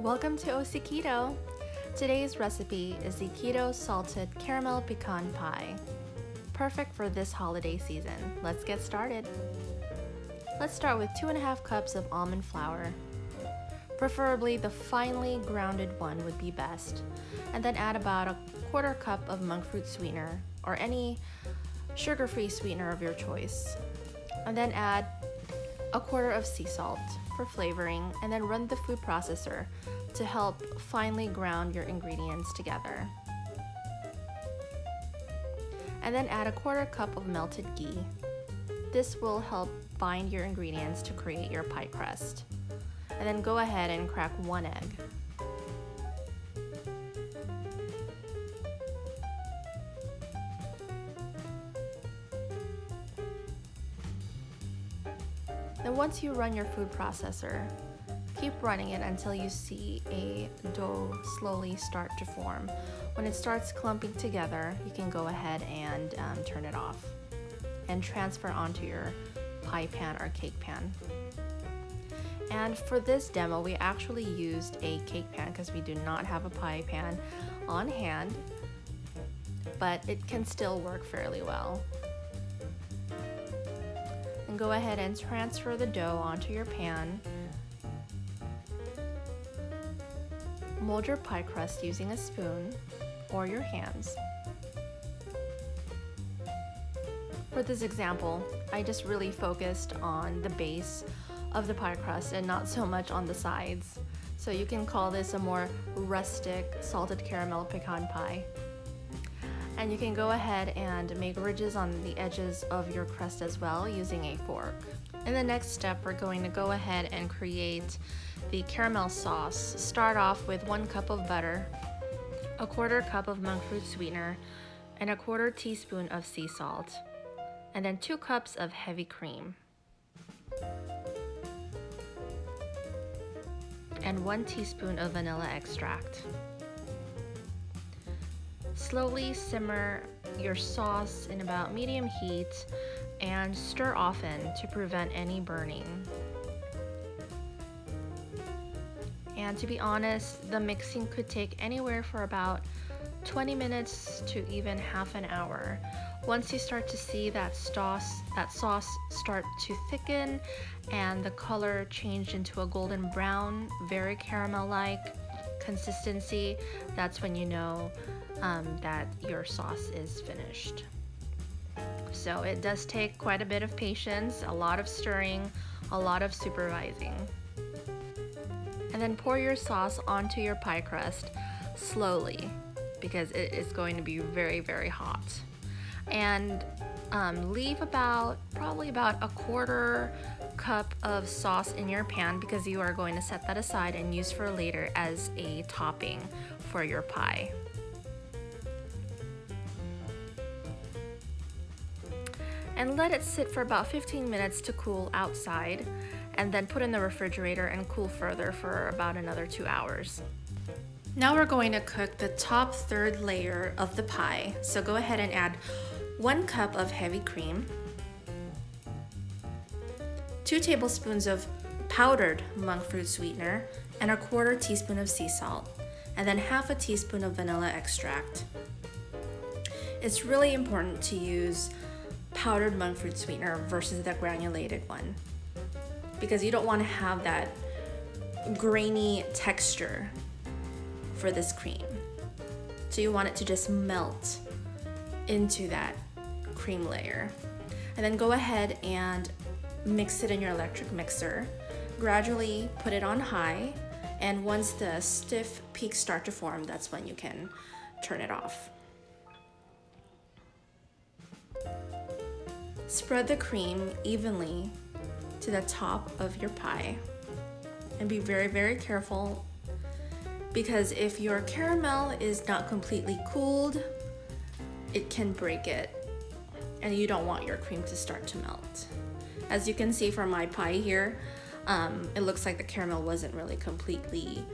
Welcome to OC Keto. Today's recipe is the Keto Salted Caramel Pecan Pie. Perfect for this holiday season. Let's get started. Let's start with 2.5 cups of almond flour. Preferably the finely grounded one would be best. And then add about a 1/4 cup of monkfruit sweetener or any sugar-free sweetener of your choice. And then add a 1/4 of sea salt for flavoring, and then run the food processor to help finely ground your ingredients together. And then add a 1/4 cup of melted ghee. This will help bind your ingredients to create your pie crust. And then go ahead and crack 1 egg. Then once you run your food processor, keep running it until you see a dough slowly start to form. When it starts clumping together, you can go ahead and turn it off and transfer onto your pie pan or cake pan. And for this demo, we actually used a cake pan because we do not have a pie pan on hand, but it can still work fairly well. And go ahead and transfer the dough onto your pan. Mold your pie crust using a spoon or your hands. For this example, I just really focused on the base of the pie crust and not so much on the sides. So you can call this a more rustic salted caramel pecan pie. And you can go ahead and make ridges on the edges of your crust as well using a fork. In the next step, we're going to go ahead and create the caramel sauce. Start off with 1 cup of butter, a 1/4 cup of monkfruit sweetener, and a 1/4 teaspoon of sea salt, and then 2 cups of heavy cream, and 1 teaspoon of vanilla extract. Slowly simmer your sauce in about medium heat and stir often to prevent any burning. And to be honest, the mixing could take anywhere for about 20 minutes to even half an hour. Once you start to see that sauce start to thicken and the color change into a golden brown, very caramel-like consistency, that's when you know that your sauce is finished. So it does take quite a bit of patience, a lot of stirring, a lot of supervising. And then pour your sauce onto your pie crust slowly because it is going to be very, very hot. And leave probably about a 1/4 cup of sauce in your pan because you are going to set that aside and use for later as a topping for your pie. And let it sit for about 15 minutes to cool outside, and then put in the refrigerator and cool further for about another 2 hours. Now we're going to cook the top 1/3 layer of the pie. So go ahead and add 1 cup of heavy cream, 2 tablespoons of powdered monkfruit sweetener, and a 1/4 teaspoon of sea salt, and then 1/2 teaspoon of vanilla extract. It's really important to use powdered monkfruit sweetener versus the granulated one because you don't want to have that grainy texture for this cream. So you want it to just melt into that cream layer. And then go ahead and mix it in your electric mixer. Gradually put it on high, and once the stiff peaks start to form, that's when you can turn it off. Spread the cream evenly to the top of your pie and be very, very careful because if your caramel is not completely cooled, it can break it and you don't want your cream to start to melt. As you can see from my pie here, it looks like the caramel wasn't really completely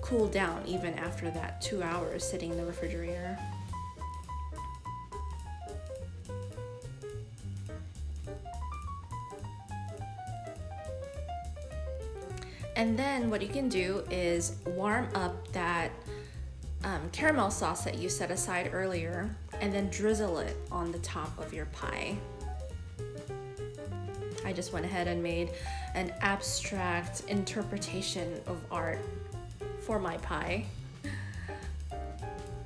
cooled down even after that 2 hours sitting in the refrigerator. And then what you can do is warm up that caramel sauce that you set aside earlier, and then drizzle it on the top of your pie. I just went ahead and made an abstract interpretation of art for my pie.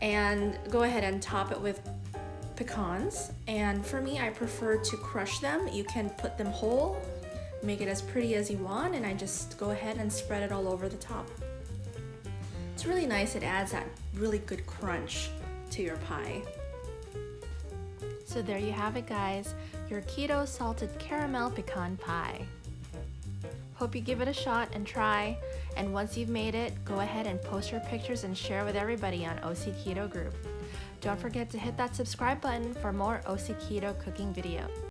And go ahead and top it with pecans. And for me, I prefer to crush them. You can put them whole, make it as pretty as you want, and I just go ahead and spread it all over the top. It's really nice. It adds that really good crunch to your pie. So there you have it, guys, your keto salted caramel pecan pie. Hope you give it a shot and try, and once you've made it, go ahead and post your pictures and share with everybody on OC Keto Group. Don't forget to hit that subscribe button for more OC Keto cooking videos.